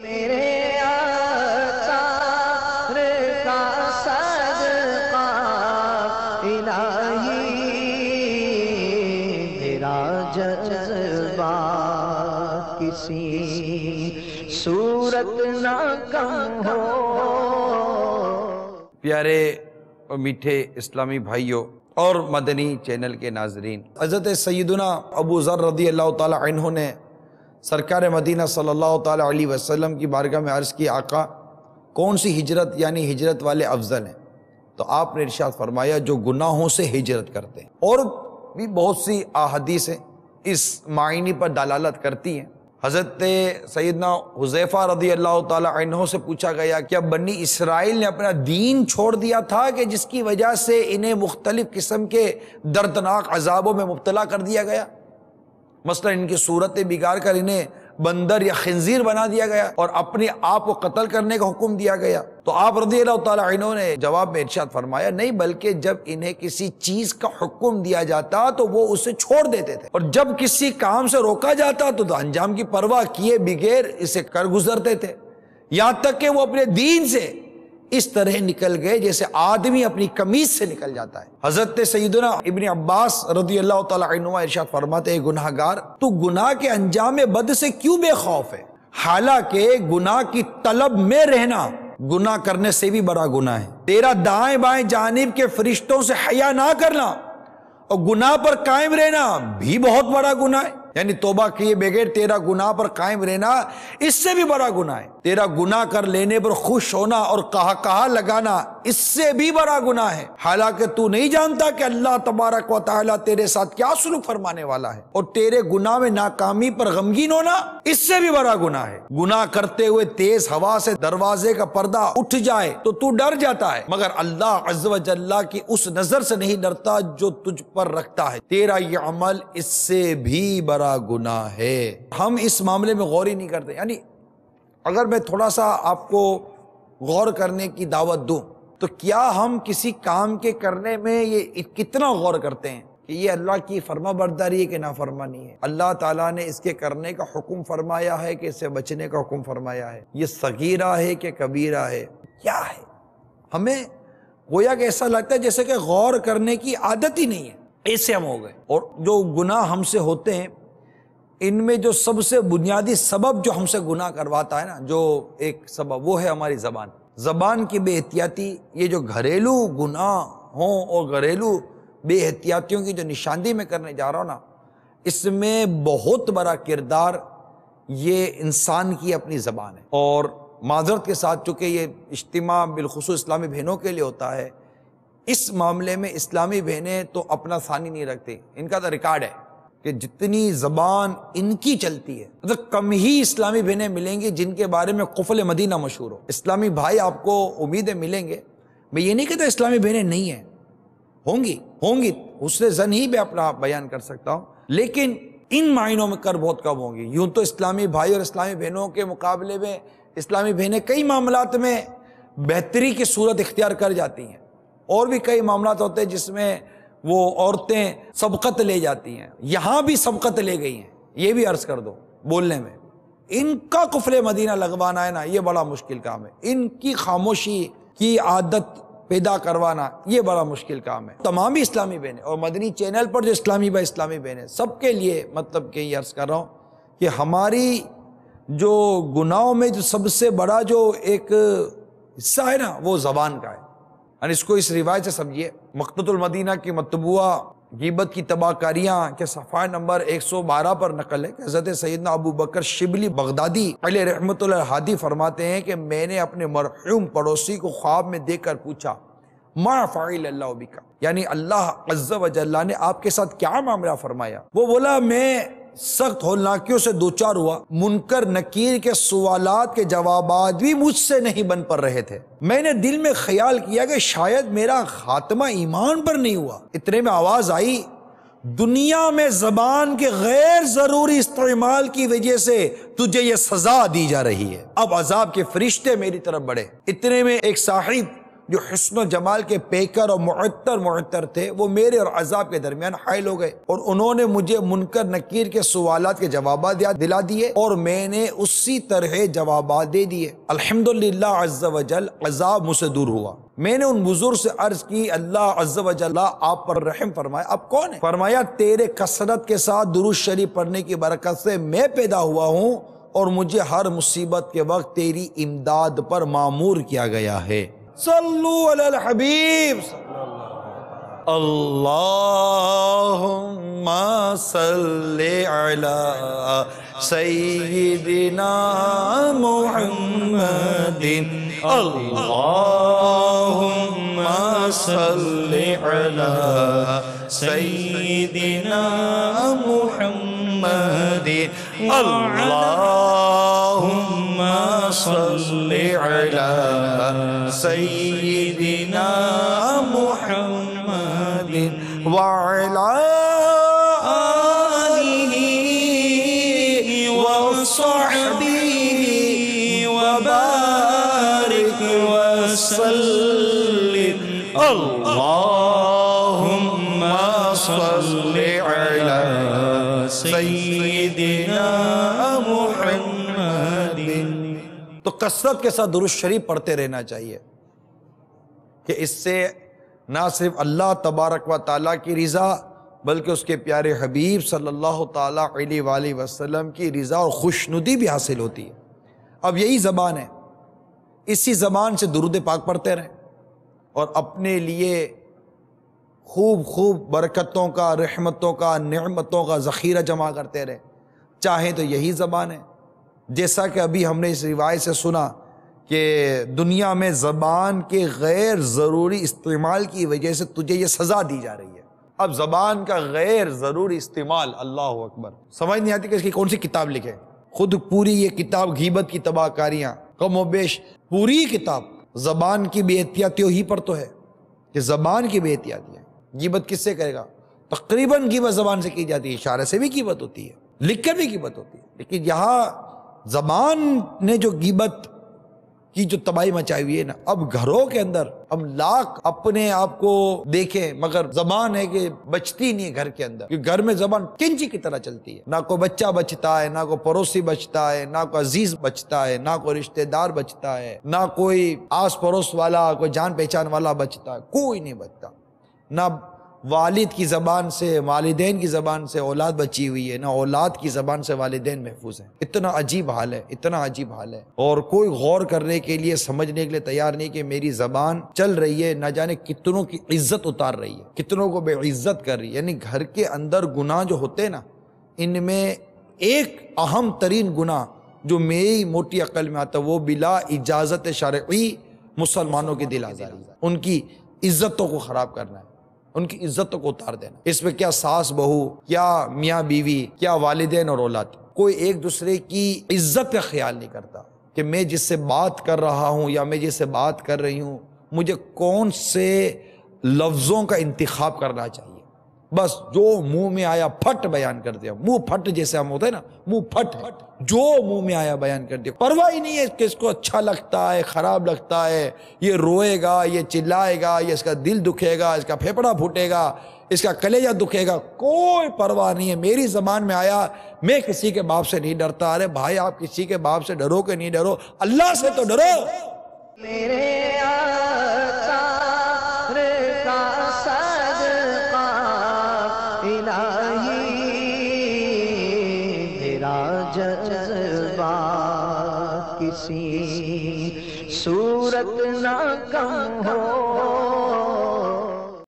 میرے آثار کا صدقہ الہی میرا جذبہ کسی صورت نہ کم ہو۔ پیارے اور میٹھے اسلامی بھائیوں اور مدنی چینل کے ناظرین، حضرت سیدنا ابو ذر رضی اللہ تعالی عنہ نے سرکار مدینہ صلی اللہ تعالی علیہ وسلم کی بارگاہ میں عرض کی، آقا کون سی ہجرت یعنی ہجرت والے افضل ہیں؟ تو آپ نے ارشاد فرمایا جو گناہوں سے ہجرت کرتے ہیں۔ اور بھی بہت سی احادیث ہیں اس معنی پر دلالت کرتی ہیں۔ حضرت سیدنا حذیفہ رضی اللہ تعالی عنہ سے پوچھا گیا کیا بنی اسرائیل نے اپنا دین چھوڑ دیا تھا کہ جس کی وجہ سے انہیں مختلف قسم کے دردناک عذابوں میں مبتلا کر دیا گیا؟ مثلا ان کی صورتیں بگاڑ کر انہیں بندر یا خنزیر بنا دیا گیا اور اپنے آپ کو قتل کرنے کا حکم دیا گیا؟ تو آپ رضی اللہ تعالی عنہ نے جواب میں ارشاد فرمایا نہیں، بلکہ جب انہیں کسی چیز کا حکم دیا جاتا تو وہ اسے چھوڑ دیتے تھے، اور جب کسی کام سے روکا جاتا تو انجام کی پرواہ کیے بغیر اسے کر گزرتے تھے، یہاں تک کہ وہ اپنے دین سے اس طرح نکل گئے جیسے آدمی اپنی قمیض سے نکل جاتا ہے۔ حضرت سیدنا ابن عباس رضی اللہ تعالی عنہ ارشاد فرماتے ہیں گناہگار تو گناہ کے انجام بد سے کیوں بے خوف ہے؟ حالانکہ گناہ کی طلب میں رہنا گناہ کرنے سے بھی بڑا گناہ ہے۔ تیرا دائیں بائیں جانب کے فرشتوں سے حیا نہ کرنا اور گناہ پر قائم رہنا بھی بہت بڑا گناہ ہے، یعنی توبہ کیے بغیر تیرا گناہ پر قائم رہنا اس سے بھی بڑا گناہ ہے۔ تیرا گناہ کر لینے پر خوش ہونا اور کہا لگانا اس سے بھی بڑا گناہ ہے، حالانکہ تو نہیں جانتا کہ اللہ تبارک و تعالیٰ تیرے ساتھ کیا سلوک فرمانے والا ہے، اور تیرے گناہ میں ناکامی پر غمگین ہونا اس سے بھی بڑا گناہ ہے۔ گناہ کرتے ہوئے تیز ہوا سے دروازے کا پردہ اٹھ جائے تو تو ڈر جاتا ہے، مگر اللہ عز و جل کی اس نظر سے نہیں ڈرتا جو تجھ پر رکھتا ہے، تیرا یہ عمل اس سے بھی بڑا گناہ ہے۔ ہم اس معاملے میں غور ہی نہیں کرتے۔ یعنی اگر میں تھوڑا سا آپ کو غور کرنے کی دعوت دوں تو کیا ہم کسی کام کے کرنے میں یہ کتنا غور کرتے ہیں کہ یہ اللہ کی فرما برداری ہے کہ نافرمانی ہے؟ اللہ تعالیٰ نے اس کے کرنے کا حکم فرمایا ہے کہ اس سے بچنے کا حکم فرمایا ہے؟ یہ صغیرہ ہے کہ کبیرہ ہے؟ کیا ہے؟ ہمیں گویا کہ ایسا لگتا ہے جیسے کہ غور کرنے کی عادت ہی نہیں ہے، ایسے ہم ہو گئے۔ اور جو گناہ ہم سے ہوتے ہیں ان میں جو سب سے بنیادی سبب جو ہم سے گناہ کرواتا ہے نا، جو ایک سبب وہ ہے ہماری زبان۔ زبان کی بے احتیاطی، یہ جو گھریلو گناہ ہوں اور گھریلو بے احتیاطیوں کی جو نشاندہی میں کرنے جا رہا ہوں نا، اس میں بہت بڑا کردار یہ انسان کی اپنی زبان ہے۔ اور معذرت کے ساتھ چونکہ یہ اجتماع بالخصوص اسلامی بہنوں کے لیے ہوتا ہے، اس معاملے میں اسلامی بہنیں تو اپنا ثانی نہیں رکھتی، ان کا تو ریکارڈ ہے کہ جتنی زبان ان کی چلتی ہے مطلب کم ہی اسلامی بہنیں ملیں گی جن کے بارے میں قفل مدینہ مشہور ہو۔ اسلامی بھائی آپ کو امیدیں ملیں گے، میں یہ نہیں کہتا اسلامی بہنیں نہیں ہیں، ہوں گی حسن ظن ہی میں اپنا بیان کر سکتا ہوں، لیکن ان معنوں میں کر بہت کم ہوں گی۔ یوں تو اسلامی بھائی اور اسلامی بہنوں کے مقابلے میں اسلامی بہنیں کئی معاملات میں بہتری کی صورت اختیار کر جاتی ہیں، اور بھی کئی معاملات ہوتے ہیں جس میں وہ عورتیں سبقت لے جاتی ہیں، یہاں بھی سبقت لے گئی ہیں، یہ بھی عرض کر دو بولنے میں۔ ان کا قفل مدینہ لگوانا ہے نا، یہ بڑا مشکل کام ہے، ان کی خاموشی کی عادت پیدا کروانا یہ بڑا مشکل کام ہے۔ تمام اسلامی بہنیں اور مدنی چینل پر جو اسلامی بھائی اسلامی بہنیں سب کے لیے مطلب کہ یہ عرض کر رہا ہوں کہ ہماری جو گناہوں میں جو سب سے بڑا جو ایک حصہ ہے نا وہ زبان کا ہے۔ یعنی اس کو اس روایت سے سمجھیے، مقتۃ المدینہ کی مطبوعہ غیبت کی تباہ کاریاں کے صفحہ نمبر 112 پر نقل ہے کہ حضرت سیدنا ابو بکر شبلی بغدادی علیہ رحمۃ اللہ الہادی فرماتے ہیں کہ میں نے اپنے مرحوم پڑوسی کو خواب میں دیکھ کر پوچھا ما فعل اللہ بک، یعنی اللہ عز و جل نے آپ کے ساتھ کیا معاملہ فرمایا؟ وہ بولا میں سخت ہولناکیوں سے دوچار ہوا، منکر نکیر کے سوالات کے جوابات بھی مجھ سے نہیں بن پر رہے تھے، میں نے دل میں خیال کیا کہ شاید میرا خاتمہ ایمان پر نہیں ہوا، اتنے میں آواز آئی دنیا میں زبان کے غیر ضروری استعمال کی وجہ سے تجھے یہ سزا دی جا رہی ہے، اب عذاب کے فرشتے میری طرف بڑھے۔ اتنے میں ایک صاحب جو حسن و جمال کے پیکر اور معطر تھے وہ میرے اور عذاب کے درمیان حائل ہو گئے، اور انہوں نے مجھے منکر نکیر کے سوالات کے جوابات دلا دیے اور میں نے اسی طرح جوابات دے دیے۔ الحمدللہ عز و جل عذاب مجھ سے دور ہوا۔ میں نے ان بزرگ سے عرض کی اللہ عز و جل آپ پر رحم فرمائے، آپ کون ہیں؟ فرمایا تیرے کثرت کے ساتھ درود شریف پڑھنے کی برکت سے میں پیدا ہوا ہوں اور مجھے ہر مصیبت کے وقت تیری امداد پر مامور کیا گیا ہے۔ صلو علی الحبیب اللہم صلی علی سیدنا محمد اللہم صلی علی سیدنا محمد اللہم صلی علی سیدنا محمد وعلی آلہ وصحبہ وبارک وسلم اللہم صلی علی سیدنا محمد۔ تو کثرت کے ساتھ درود شریف پڑھتے رہنا چاہیے کہ اس سے نہ صرف اللہ تبارک و تعالیٰ کی رضا بلکہ اس کے پیارے حبیب صلی اللہ تعالیٰ علیہ وآلہ وسلم کی رضا اور خوشنودی بھی حاصل ہوتی ہے۔ اب یہی زبان ہے، اسی زبان سے درود پاک پڑھتے رہیں اور اپنے لیے خوب برکتوں کا، رحمتوں کا، نعمتوں کا ذخیرہ جمع کرتے رہیں۔ چاہیں تو یہی زبان ہے، جیسا کہ ابھی ہم نے اس روایت سے سنا کہ دنیا میں زبان کے غیر ضروری استعمال کی وجہ سے تجھے یہ سزا دی جا رہی ہے۔ اب زبان کا غیر ضروری استعمال، اللہ اکبر، سمجھ نہیں آتی کہ اس کی کون سی کتاب لکھے۔ خود پوری یہ کتاب غیبت کی تباہ کاریاں، کم و بیش پوری کتاب زبان کی بے احتیاطیوں ہی پر تو ہے کہ زبان کی بے احتیاطی ہے۔ غیبت کس سے کرے گا؟ تقریباً غیبت زبان سے کی جاتی ہے، اشارے سے بھی غیبت ہوتی ہے، لکھ کر بھی غیبت ہوتی ہے، لیکن یہاں زبان نے جو غیبت کی جو تباہی مچائی ہوئی ہے نا، اب گھروں کے اندر ہم لاکھ اپنے آپ کو دیکھیں مگر زبان ہے کہ بچتی نہیں ہے گھر کے اندر، کیونکہ گھر میں زبان کنچی کی طرح چلتی ہے، نہ کوئی بچہ بچتا ہے، نہ کوئی پڑوسی بچتا ہے، نہ کوئی عزیز بچتا ہے، نہ کوئی رشتہ دار بچتا ہے، نہ کوئی آس پڑوس والا، کوئی جان پہچان والا بچتا ہے، کوئی نہیں بچتا۔ نہ والد کی زبان سے، والدین کی زبان سے اولاد بچی ہوئی ہے، نہ اولاد کی زبان سے والدین محفوظ ہیں۔ اتنا عجیب حال ہے، اتنا عجیب حال ہے، اور کوئی غور کرنے کے لیے، سمجھنے کے لیے تیار نہیں کہ میری زبان چل رہی ہے نہ جانے کتنوں کی عزت اتار رہی ہے، کتنوں کو بے عزت کر رہی ہے۔ یعنی گھر کے اندر گناہ جو ہوتے ہیں نا، ان میں ایک اہم ترین گناہ جو میری موٹی عقل میں آتا ہے وہ بلا اجازت شرعی مسلمانوں کی دل آزاری، ان کی عزتوں کو خراب کرنا ہے، ان کی عزتوں کو اتار دینا۔ اس میں کیا ساس بہو، کیا میاں بیوی، کیا والدین اور اولاد، کوئی ایک دوسرے کی عزت کا خیال نہیں کرتا کہ میں جس سے بات کر رہا ہوں یا میں جس سے بات کر رہی ہوں مجھے کون سے لفظوں کا انتخاب کرنا چاہیے۔ بس جو منہ میں آیا پھٹ بیان کر دیا، منہ پھٹ جیسے ہم ہوتے ہیں نا، منہ پھٹ، جو منہ میں آیا بیان کر دیا، پرواہ ہی نہیں ہے کہ اس کو اچھا لگتا ہے، خراب لگتا ہے، یہ روئے گا، یہ چلائے گا، یہ اس کا دل دکھے گا، اس کا پھیپڑا پھوٹے گا، اس کا کلیجہ دکھے گا، کوئی پرواہ نہیں ہے۔ میری زبان میں آیا، میں کسی کے باپ سے نہیں ڈرتا۔ ارے بھائی آپ کسی کے باپ سے ڈرو کہ نہیں ڈرو، اللہ سے تو ڈرو۔ میرے آثار کا صدقہ الہی میرا جذبہ کسی صورت نہ کم ہو